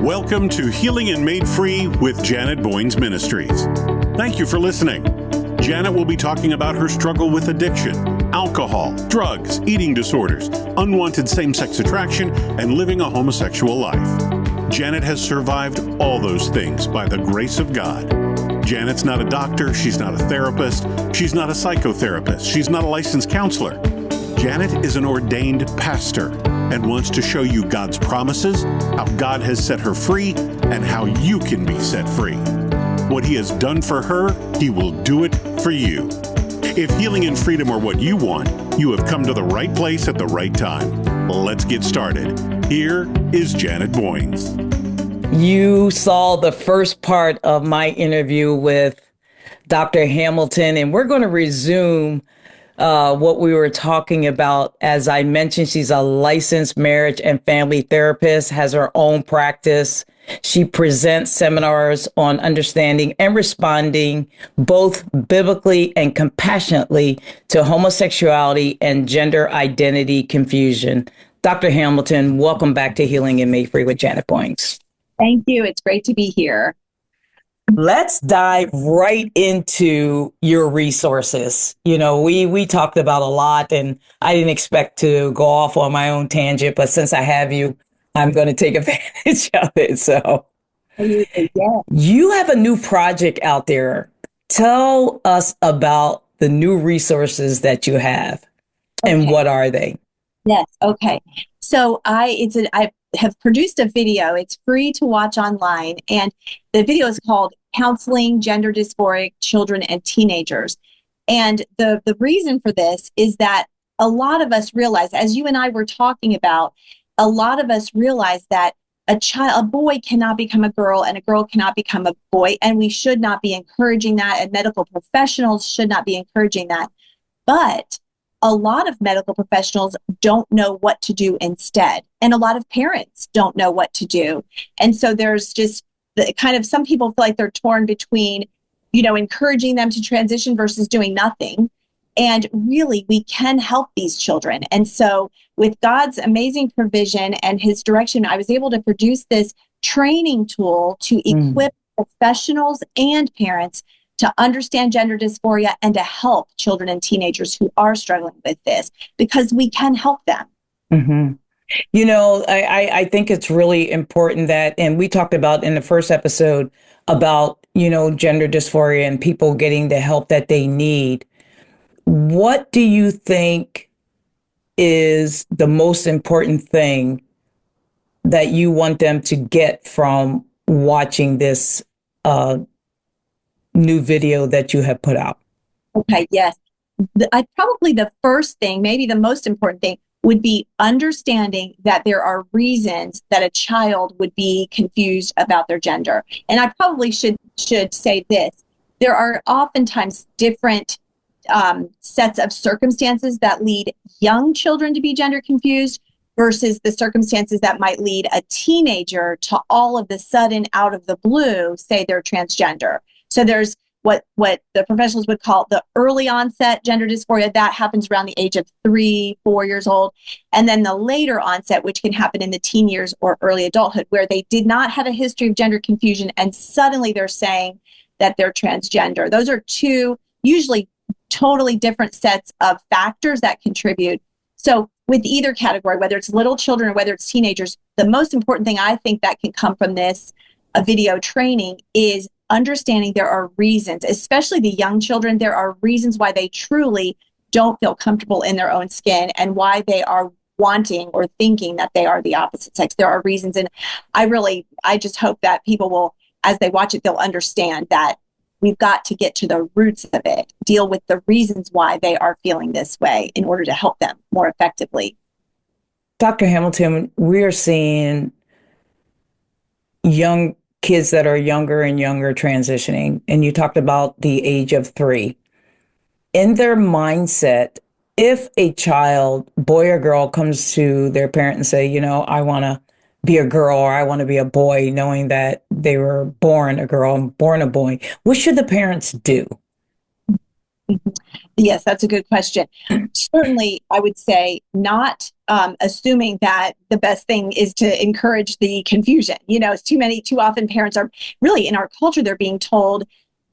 Welcome to Healing and Made Free with Janet Boynes Ministries. Thank you for listening. Janet will be talking about her struggle with addiction, alcohol, drugs, eating disorders, unwanted same-sex attraction, and living a homosexual life. Janet has survived all those things by the grace of God. Janet's not a doctor, she's not a therapist, she's not a psychotherapist, she's not a licensed counselor. Janet is an ordained pastor and wants to show you God's promises, how God has set her free, and how you can be set free. What He has done for her, He will do it for you. If healing and freedom are what you want, you have come to the right place at the right time. Let's get started. Here is Janet Boynes. You saw the first part of my interview with Dr. Hamilton, and we're going to resume what we were talking about. As I mentioned, she's a licensed marriage and family therapist, has her own practice. She presents seminars on understanding and responding both biblically and compassionately to homosexuality and gender identity confusion. Dr. Hamilton, welcome back to Healing and Made Free with Janet Boynes. Thank you. It's great to be here. Let's dive right into your resources. You know, we talked about a lot, and I didn't expect to go off on my own tangent, but since I have you, I'm going to take advantage of it. So You have a new project out there. Tell us about the new resources that you have and what are they? Yes. Okay. So I have produced a video. It's free to watch online. And the video is called Counseling Gender Dysphoric Children and Teenagers. And the reason for this is that a lot of us realize, as you and I were talking about, a lot of us realize that a boy cannot become a girl and a girl cannot become a boy. And we should not be encouraging that. And medical professionals should not be encouraging that. But a lot of medical professionals don't know what to do instead. And a lot of parents don't know what to do. And so there's just some people feel like they're torn between, encouraging them to transition versus doing nothing. And really, we can help these children. And so with God's amazing provision and His direction, I was able to produce this training tool to equip professionals and parents to understand gender dysphoria and to help children and teenagers who are struggling with this, because we can help them. Mm-hmm. I think it's really important that, and we talked about in the first episode about, gender dysphoria and people getting the help that they need. What do you think is the most important thing that you want them to get from watching this new video that you have put out? Okay, yes. Probably the first thing, maybe the most important thing, would be understanding that there are reasons that a child would be confused about their gender. And I probably should say this. There are oftentimes different sets of circumstances that lead young children to be gender confused versus the circumstances that might lead a teenager to all of the sudden, out of the blue, say they're transgender. So there's what the professionals would call the early onset gender dysphoria. That happens around the age of 3-4 years old. And then the later onset, which can happen in the teen years or early adulthood, where they did not have a history of gender confusion and suddenly they're saying that they're transgender. Those are two usually totally different sets of factors that contribute. So with either category, whether it's little children or whether it's teenagers, the most important thing I think that can come from this video training is understanding there are reasons, especially the young children, there are reasons why they truly don't feel comfortable in their own skin and why they are wanting or thinking that they are the opposite sex. There are reasons. And I just hope that people will, as they watch it, they'll understand that we've got to get to the roots of it, deal with the reasons why they are feeling this way in order to help them more effectively. Dr. Hamilton, we are seeing young kids that are younger and younger transitioning, and you talked about the age of 3. In their mindset, if a child, boy or girl, comes to their parent and say, I want to be a girl or I want to be a boy, knowing that they were born a girl and born a boy, what should the parents do? Yes, that's a good question. Certainly, I would say not assuming that the best thing is to encourage the confusion. It's too often parents are really in our culture, they're being told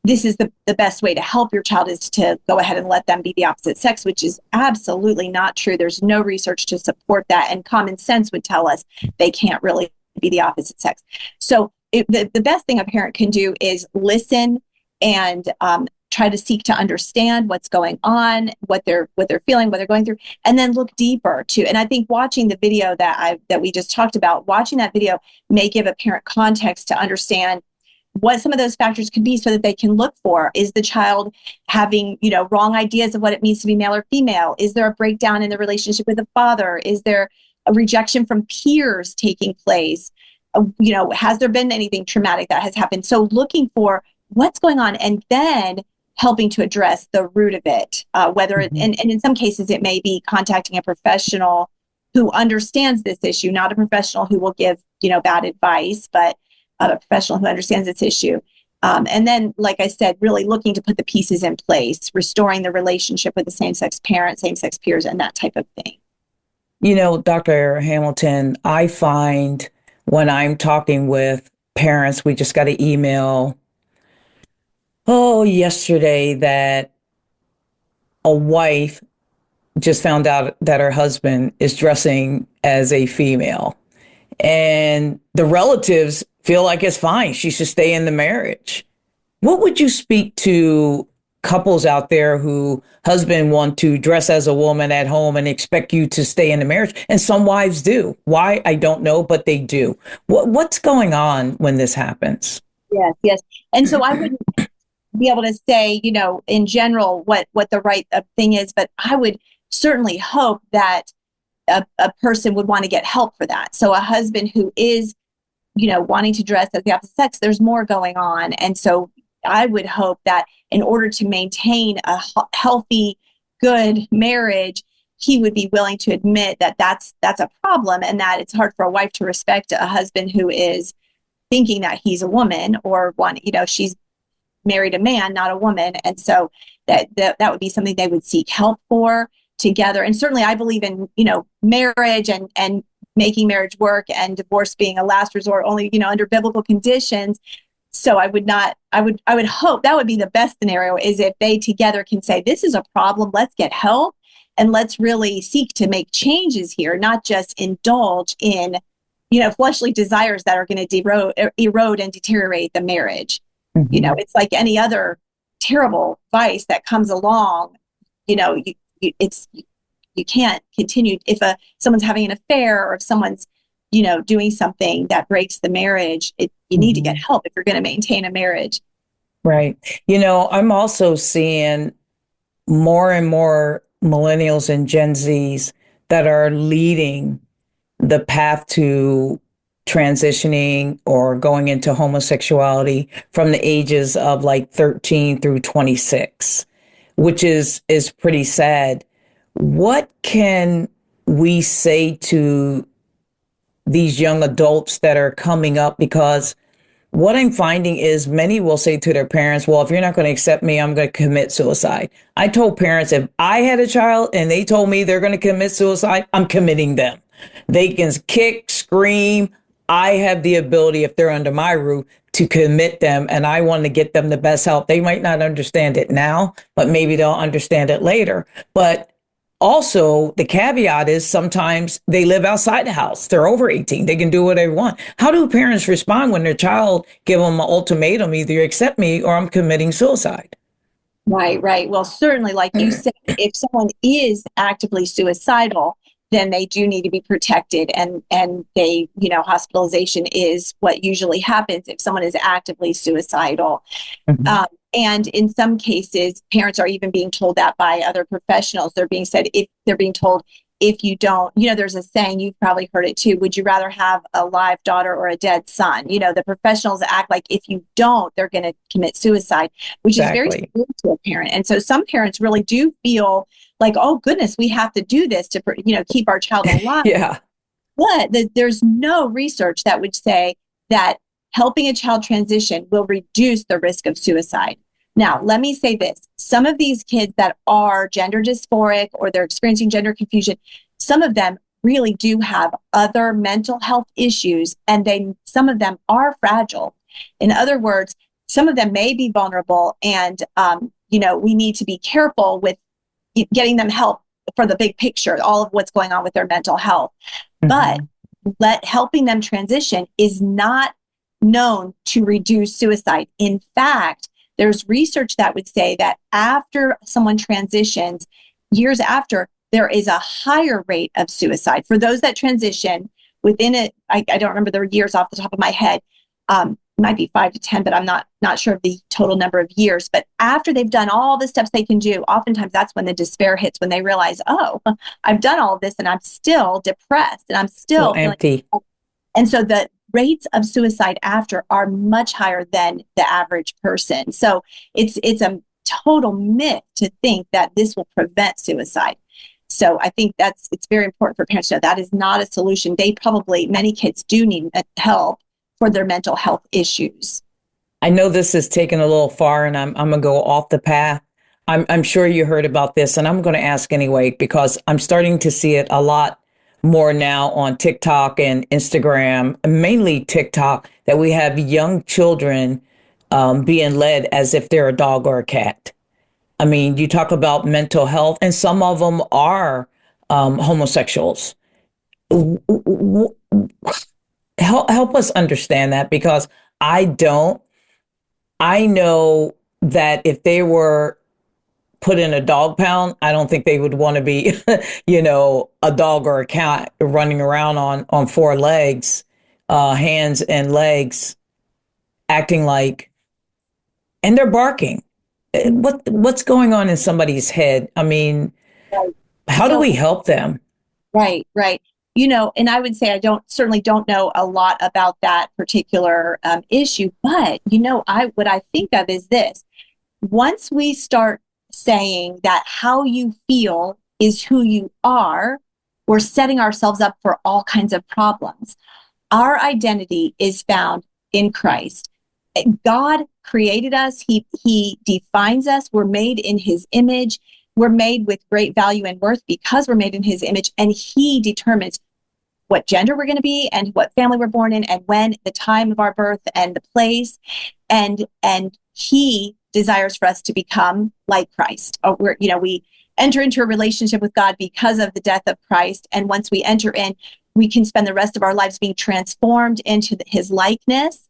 this is the best way to help your child is to go ahead and let them be the opposite sex, which is absolutely not true. There's no research to support that. And common sense would tell us they can't really be the opposite sex. So the best thing a parent can do is listen and try to seek to understand what's going on, what they're feeling, what they're going through, and then look deeper too. And I think watching the video that we just talked about, watching that video may give a parent context to understand what some of those factors could be so that they can look for, is the child having, wrong ideas of what it means to be male or female? Is there a breakdown in the relationship with the father? Is there a rejection from peers taking place? Has there been anything traumatic that has happened? So looking for what's going on and then helping to address the root of it, whether it, and in some cases it may be contacting a professional who understands this issue, not a professional who will give, bad advice, but a professional who understands this issue. And then, like I said, really looking to put the pieces in place, restoring the relationship with the same-sex parents, same-sex peers, and that type of thing. Dr. Hamilton, I find when I'm talking with parents, we just got an email, yesterday, that a wife just found out that her husband is dressing as a female. And the relatives feel like it's fine. She should stay in the marriage. What would you speak to couples out there who husband want to dress as a woman at home and expect you to stay in the marriage? And some wives do. Why? I don't know, but they do. What's going on when this happens? Yes, yes. And so I wouldn't be able to say, in general, what the right thing is, but I would certainly hope that a person would want to get help for that. So a husband who is, wanting to dress as the opposite sex, there's more going on. And so I would hope that in order to maintain a healthy, good marriage, he would be willing to admit that that's a problem and that it's hard for a wife to respect a husband who is thinking that he's a woman or she's married a man, not a woman. And so that would be something they would seek help for together. And certainly I believe in, marriage and making marriage work, and divorce being a last resort only, under biblical conditions. So I would hope that would be the best scenario, is if they together can say, this is a problem, let's get help, and let's really seek to make changes here, not just indulge in, fleshly desires that are going to erode and deteriorate the marriage. It's like any other terrible vice that comes along. You can't continue if someone's having an affair, or if someone's doing something that breaks the marriage. You need to get help if you're going to maintain a marriage. Right. I'm also seeing more and more millennials and Gen Zs that are leading the path to transitioning or going into homosexuality from the ages of like 13 through 26, which is pretty sad. What can we say to these young adults that are coming up? Because what I'm finding is many will say to their parents, well, if you're not going to accept me, I'm going to commit suicide. I told parents, if I had a child and they told me they're going to commit suicide, I'm committing them. They can kick, scream. I have the ability, if they're under my roof, to commit them, and I want to get them the best help. They might not understand it now, but maybe they'll understand it later. But also, the caveat is sometimes they live outside the house. They're over 18. They can do whatever they want. How do parents respond when their child give them an ultimatum, either you accept me or I'm committing suicide? Right. Well, certainly, like you said, if someone is actively suicidal, then they do need to be protected, and they, hospitalization is what usually happens if someone is actively suicidal. Mm-hmm. And in some cases, parents are even being told that by other professionals. They're being told, if you don't, there's a saying, you've probably heard it too, would you rather have a live daughter or a dead son? The professionals act like if you don't, they're going to commit suicide, which is very scary to a parent. And so some parents really do feel like, oh goodness, we have to do this to, keep our child alive. Yeah. But there's no research that would say that helping a child transition will reduce the risk of suicide. Now, let me say this. Some of these kids that are gender dysphoric or they're experiencing gender confusion, some of them really do have other mental health issues, and some of them are fragile. In other words, some of them may be vulnerable, and we need to be careful with getting them help for the big picture, all of what's going on with their mental health. Mm-hmm. But helping them transition is not known to reduce suicide. In fact, there's research that would say that after someone transitions, years after, there is a higher rate of suicide. For those that transition within it, I don't remember the years off the top of my head. It might be 5 to 10, but I'm not sure of the total number of years. But after they've done all the steps they can do, oftentimes that's when the despair hits, when they realize, oh, I've done all this and I'm still depressed and I'm still empty. And so the rates of suicide after are much higher than the average person. So it's a total myth to think that this will prevent suicide. So I think it's very important for parents to know that is not a solution. Many kids do need help for their mental health issues. I know this is taken a little far, and I'm going to go off the path. I'm sure you heard about this, and I'm going to ask anyway, because I'm starting to see it a lot more now on TikTok and Instagram, mainly TikTok, that we have young children being led as if they're a dog or a cat. I mean, you talk about mental health, and some of them are homosexuals. Help us understand that, because I don't. I know that if they were put in a dog pound, I don't think they would want to be, a dog or a cat running around on four legs, hands and legs, acting like, and they're barking. What's going on in somebody's head? I mean, Right. how do we help them? Right. And I would say certainly don't know a lot about that particular issue, but what I think of is this: once we start saying that how you feel is who you are, we're setting ourselves up for all kinds of problems. Our identity is found in Christ. God created us. He defines us. We're made in his image. We're made with great value and worth because we're made in his image, and he determines what gender we're going to be and what family we're born in and when, the time of our birth and the place. And he desires for us to become like Christ. We enter into a relationship with God because of the death of Christ. And once we enter in, we can spend the rest of our lives being transformed into his likeness.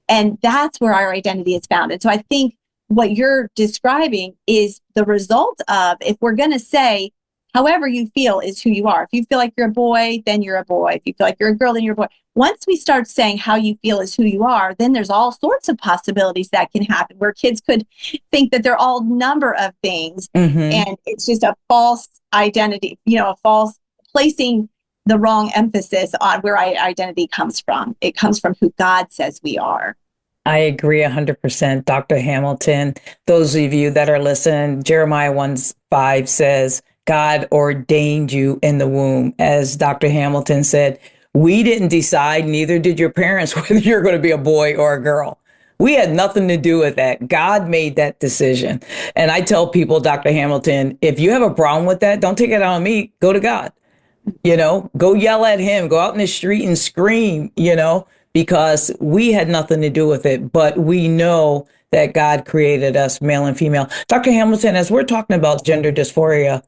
And that's where our identity is found. And so I think what you're describing is the result of, if we're going to say, however you feel is who you are. If you feel like you're a boy, then you're a boy. If you feel like you're a girl, then you're a boy. Once we start saying how you feel is who you are, then there's all sorts of possibilities that can happen where kids could think that they're all number of things. Mm-hmm. And it's just a false identity, a false placing the wrong emphasis on where our identity comes from. It comes from who God says we are. I agree 100%, Dr. Hamilton. Those of you that are listening, Jeremiah 1:5 says, God ordained you in the womb. As Dr. Hamilton said, we didn't decide, neither did your parents, whether you're going to be a boy or a girl. We had nothing to do with that. God made that decision. And I tell people, Dr. Hamilton, if you have a problem with that, don't take it out on me. Go to God. Go yell at him. Go out in the street and scream, because we had nothing to do with it. But we know that God created us male and female. Dr. Hamilton, as we're talking about gender dysphoria,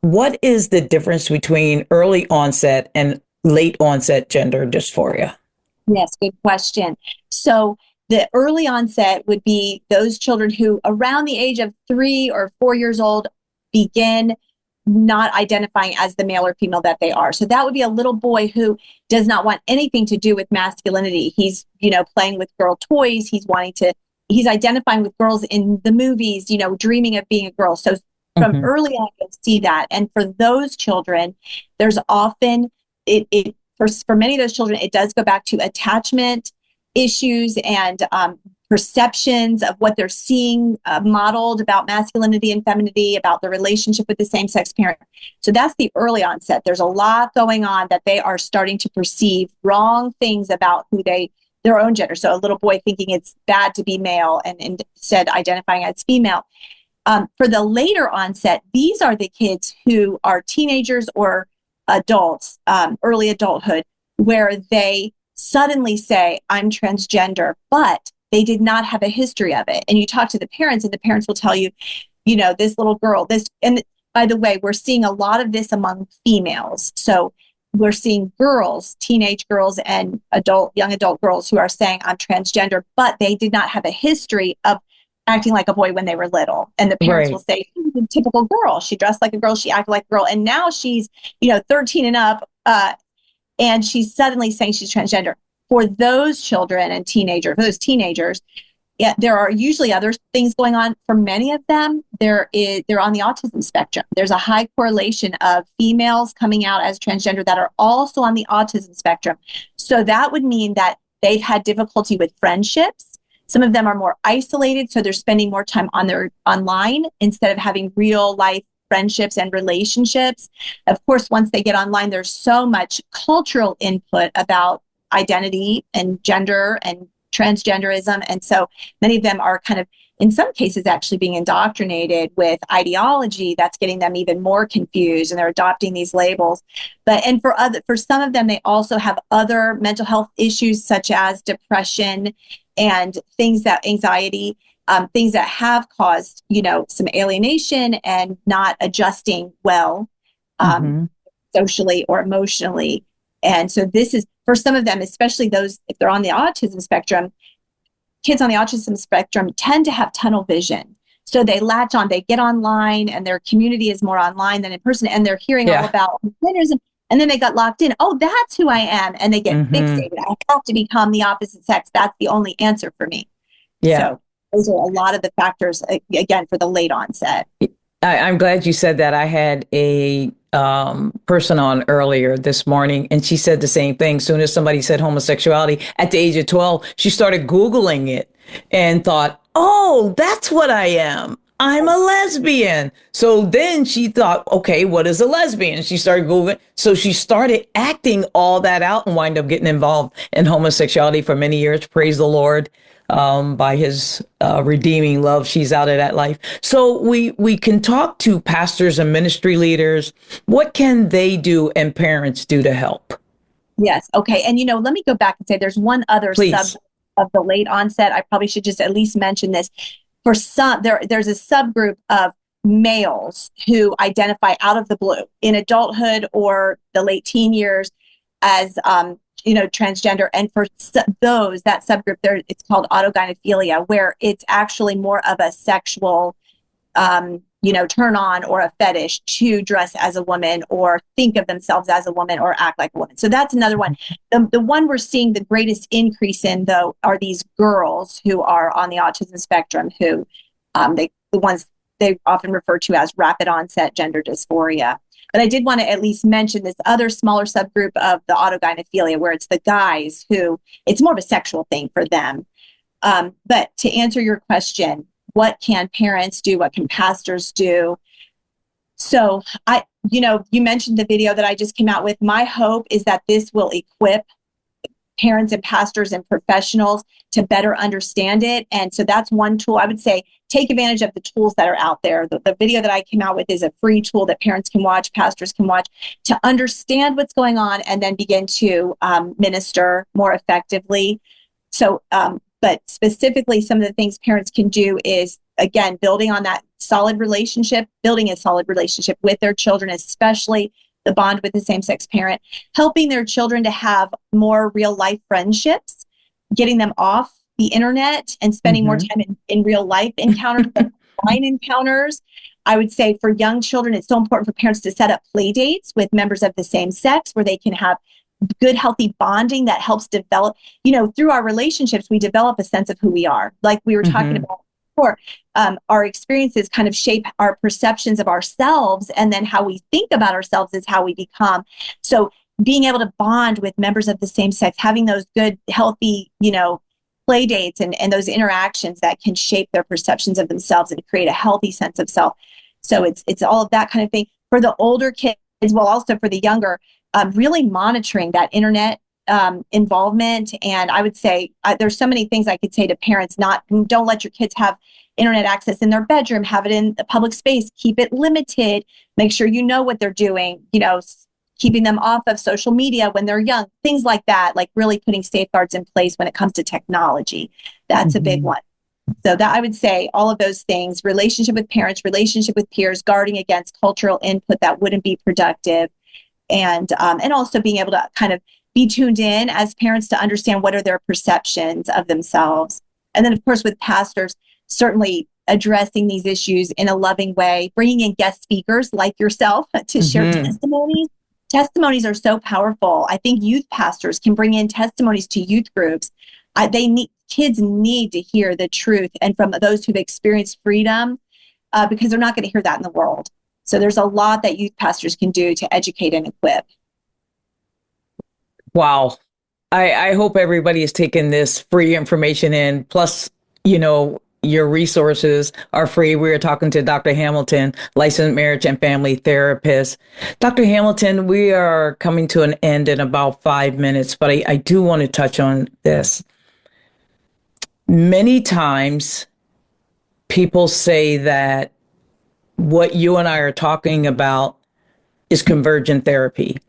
what is the difference between early onset and late onset gender dysphoria? Yes, good question. So the early onset would be those children who around the age of 3 or 4 years old begin not identifying as the male or female that they are. So that would be a little boy who does not want anything to do with masculinity. He's, playing with girl toys. He's identifying with girls in the movies, dreaming of being a girl. So from early on, you'll see that. And for those children, there's often, for many of those children, it does go back to attachment issues and perceptions of what they're seeing modeled about masculinity and femininity, about the relationship with the same-sex parent. So that's the early onset. There's a lot going on that they are starting to perceive wrong things about who they their own gender. So a little boy thinking it's bad to be male and instead identifying as female. For the later onset, these are the kids who are teenagers or adults, early adulthood, where they suddenly say, I'm transgender, but they did not have a history of it. And you talk to the parents, and the parents will tell you, this little girl, and by the way, we're seeing a lot of this among females. So we're seeing girls, teenage girls and young adult girls who are saying, I'm transgender, but they did not have a history of acting like a boy when they were little. And the parents will say, she's a typical girl. She dressed like a girl. She acted like a girl. And now she's, 13 and up, and she's suddenly saying she's transgender. For those children and those teenagers, yeah, there are usually other things going on. For many of them, they're on the autism spectrum. There's a high correlation of females coming out as transgender that are also on the autism spectrum. So that would mean that they've had difficulty with friendships. Some of them are more isolated, so they're spending more time online instead of having real life friendships and relationships. Of course, once they get online, there's so much cultural input about identity and gender and transgenderism. And so many of them are kind of, in some cases, actually being indoctrinated with ideology that's getting them even more confused, and they're adopting these labels. And for some of them, they also have other mental health issues such as depression and anxiety, things that have caused, some alienation and not adjusting well, socially or emotionally. And so this is, for some of them, especially those, if they're on the autism spectrum, kids on the autism spectrum tend to have tunnel vision. So they latch on, they get online, and their community is more online than in person, and they're hearing all about transgenderism, and then they got locked in. Oh, that's who I am. And they get fixated. I have to become the opposite sex. That's the only answer for me. Yeah. So those are a lot of the factors, again, for the late onset. I'm glad you said that. I had a person on earlier this morning, and she said the same thing. As soon as somebody said homosexuality at the age of 12, she started Googling it and thought, oh, that's what I am. I'm a lesbian. So then she thought, okay, what is a lesbian? She started Googling. So she started acting all that out and wind up getting involved in homosexuality for many years. Praise the Lord. By his redeeming love, she's out of that life. So we can talk to pastors and ministry leaders. What can they do and parents do to help? Yes. Okay. And, let me go back and say there's one other sub of the late onset. I probably should just at least mention this. For some, there's a subgroup of males who identify out of the blue in adulthood or the late teen years as transgender. And for that subgroup there, it's called autogynephilia, where it's actually more of a sexual, turn on or a fetish to dress as a woman or think of themselves as a woman or act like a woman. So that's another one. The one we're seeing the greatest increase in, though, are these girls who are on the autism spectrum who the ones they often refer to as rapid onset gender dysphoria. But I did want to at least mention this other smaller subgroup of the autogynephilia, where it's the guys who, it's more of a sexual thing for them. But to answer your question, what can parents do? What can pastors do? So you mentioned the video that I just came out with. My hope is that this will equip parents and pastors and professionals to better understand it. And so that's one tool. I would say take advantage of the tools that are out there. The video that I came out with is a free tool that parents can watch, pastors can watch, to understand what's going on and then begin to minister more effectively. So, but specifically, some of the things parents can do is, again, building a solid relationship with their children, especially the bond with the same-sex parent, helping their children to have more real-life friendships, getting them off the internet and spending more time in real-life encounters, online encounters. I would say for young children, it's so important for parents to set up play dates with members of the same sex where they can have good, healthy bonding that helps develop, through our relationships, we develop a sense of who we are. Like we were talking about before, our experiences kind of shape our perceptions of ourselves, and then how we think about ourselves is how we become. So being able to bond with members of the same sex, having those good, healthy, play dates and those interactions that can shape their perceptions of themselves and create a healthy sense of self. So it's all of that kind of thing. For the older kids, well, also for the younger, really monitoring that internet involvement. And I would say there's so many things I could say to parents. Don't let your kids have internet access in their bedroom, have it in the public space, keep it limited, make sure you know what they're doing, keeping them off of social media when they're young, things like that, like really putting safeguards in place when it comes to technology. That's a big one. So that I would say all of those things: relationship with parents, relationship with peers, guarding against cultural input that wouldn't be productive, and also being able to kind of be tuned in as parents to understand what are their perceptions of themselves. And then, of course, with pastors, certainly addressing these issues in a loving way, bringing in guest speakers like yourself to share testimonies. Testimonies are so powerful. I think youth pastors can bring in testimonies to youth groups. Kids need to hear the truth, and from those who've experienced freedom, because they're not going to hear that in the world. So there's a lot that youth pastors can do to educate and equip. Wow. I hope everybody is taking this free information in. Plus, your resources are free. We were talking to Dr. Hamilton, licensed marriage and family therapist. Dr. Hamilton, we are coming to an end in about 5 minutes, but I do want to touch on this. Many times people say that what you and I are talking about is convergent therapy.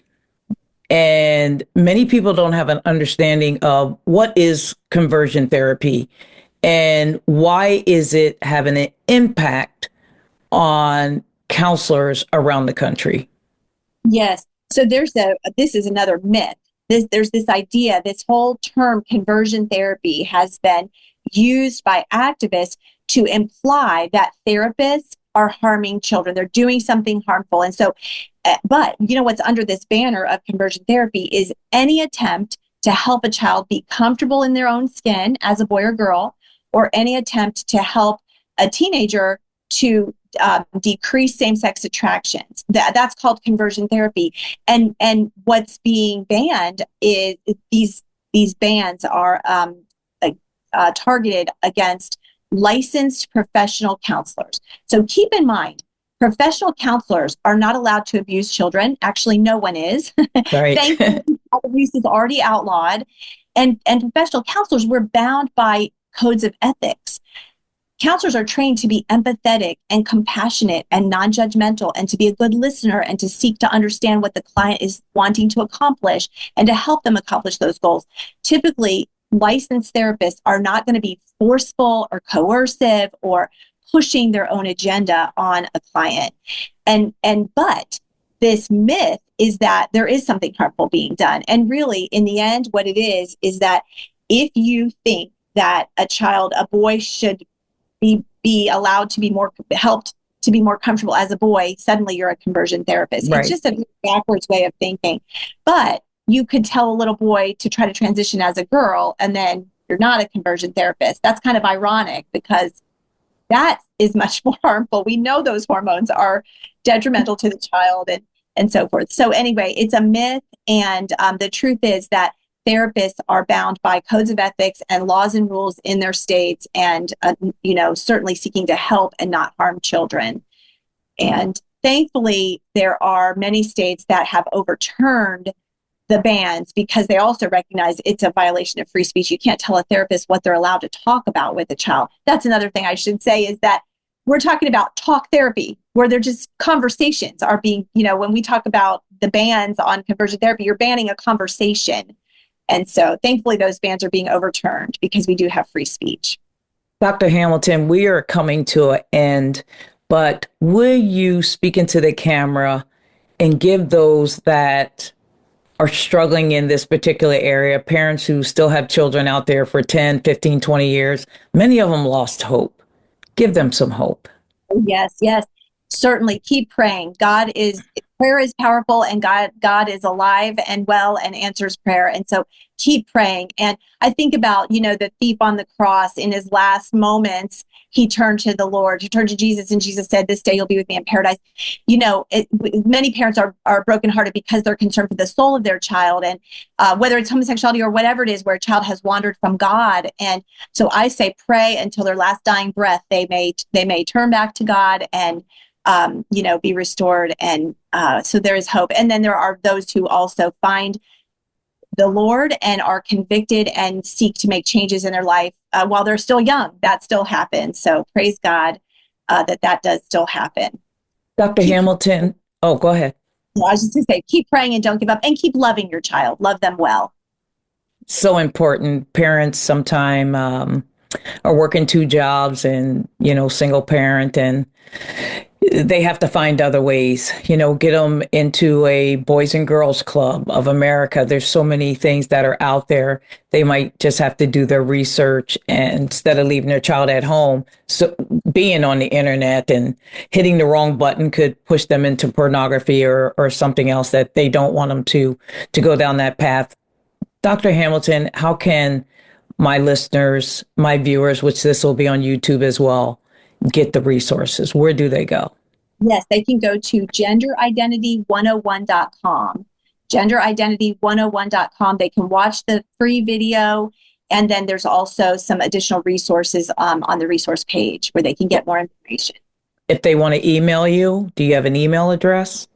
And many people don't have an understanding of what is conversion therapy and why is it having an impact on counselors around the country. Yes. So this is another myth. There's this idea, this whole term conversion therapy has been used by activists to imply that therapists are harming children. They're doing something harmful. And so, but what's under this banner of conversion therapy is any attempt to help a child be comfortable in their own skin as a boy or girl, or any attempt to help a teenager to decrease same-sex attractions. That's called conversion therapy. And what's being banned is these bans are targeted against licensed professional counselors. So keep in mind, professional counselors are not allowed to abuse children. Actually, no one is. Right. Thankfully, abuse is already outlawed. And professional counselors were bound by codes of ethics. Counselors are trained to be empathetic and compassionate and non-judgmental, and to be a good listener and to seek to understand what the client is wanting to accomplish and to help them accomplish those goals. Typically, licensed therapists are not going to be forceful or coercive or pushing their own agenda on a client. But this myth is that there is something harmful being done. And really, in the end, what it is that if you think that a boy should be allowed to be helped to be more comfortable as a boy, suddenly you're a conversion therapist. Right. It's just a backwards way of thinking. But you could tell a little boy to try to transition as a girl, and then you're not a conversion therapist. That's kind of ironic, because that is much more harmful. We know those hormones are detrimental to the child and so forth. So anyway, it's a myth. And the truth is that therapists are bound by codes of ethics and laws and rules in their states, and certainly seeking to help and not harm children. And thankfully, there are many states that have overturned the bans, because they also recognize it's a violation of free speech. You can't tell a therapist what they're allowed to talk about with a child. That's another thing I should say, is that we're talking about talk therapy, where they're just conversations are being, when we talk about the bans on conversion therapy, you're banning a conversation. And so thankfully those bans are being overturned, because we do have free speech. Dr. Hamilton, we are coming to an end, but will you speak into the camera and give those that are struggling in this particular area, parents who still have children out there for 10, 15, 20 years, many of them lost hope. Give them some hope. Yes. Certainly keep praying. Prayer is powerful, and God is alive and well and answers prayer. And so keep praying. And I think about, the thief on the cross. In his last moments, he turned to the Lord, he turned to Jesus, and Jesus said, "This day you'll be with me in paradise." Many parents are brokenhearted because they're concerned for the soul of their child, and whether it's homosexuality or whatever it is, where a child has wandered from God. And so I say, pray until their last dying breath. They may turn back to God and be restored. And so there is hope. And then there are those who also find the Lord and are convicted and seek to make changes in their life while they're still young. That still happens. So praise God that does still happen. Dr. Hamilton, oh, go ahead. I was just going to say, keep praying and don't give up, and keep loving your child. Love them well. So important. Parents sometimes are working two jobs and, single parent, and they have to find other ways, get them into a Boys and Girls Club of America. There's so many things that are out there. They might just have to do their research, and instead of leaving their child at home. So being on the internet and hitting the wrong button could push them into pornography or something else that they don't want them to go down that path. Dr. Hamilton, how can my listeners, my viewers, which this will be on YouTube as well, get the resources? Where do they go? Yes, they can go to genderidentity101.com. Genderidentity101.com. They can watch the free video. And then there's also some additional resources on the resource page where they can get more information. If they want to email you, do you have an email address?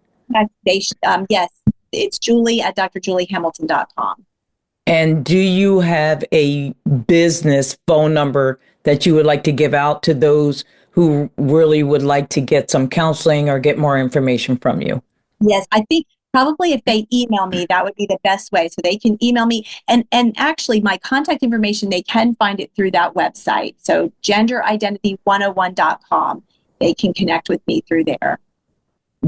Yes, it's julie@drjuliehamilton.com. And do you have a business phone number that you would like to give out to those who really would like to get some counseling or get more information from you? Yes, I think probably if they email me, that would be the best way. So they can email me. And actually, my contact information, they can find it through that website. So genderidentity101.com. They can connect with me through there.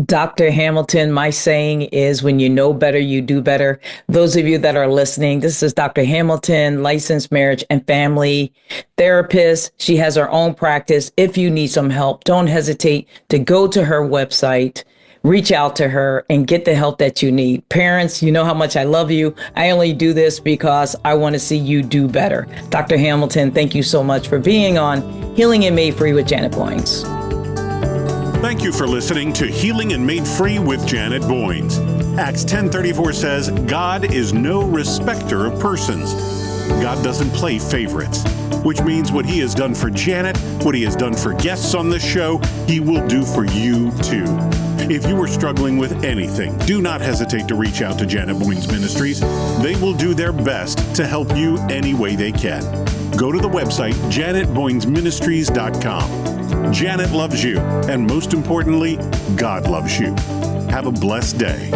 Dr. Hamilton, my saying is when you know better, you do better. Those of you that are listening, this is Dr. Hamilton, licensed marriage and family therapist. She has her own practice. If you need some help, don't hesitate to go to her website, reach out to her, and get the help that you need. Parents, you know how much I love you. I only do this because I want to see you do better. Dr. Hamilton, thank you so much for being on Healing and Made Free with Janet Boynes. Thank you for listening to Healing and Made Free with Janet Boynes. Acts 10:34 says, God is no respecter of persons. God doesn't play favorites, which means what he has done for Janet, what he has done for guests on this show, he will do for you too. If you are struggling with anything, do not hesitate to reach out to Janet Boynes Ministries. They will do their best to help you any way they can. Go to the website, janetboynesministries.com. Janet loves you, and most importantly, God loves you. Have a blessed day.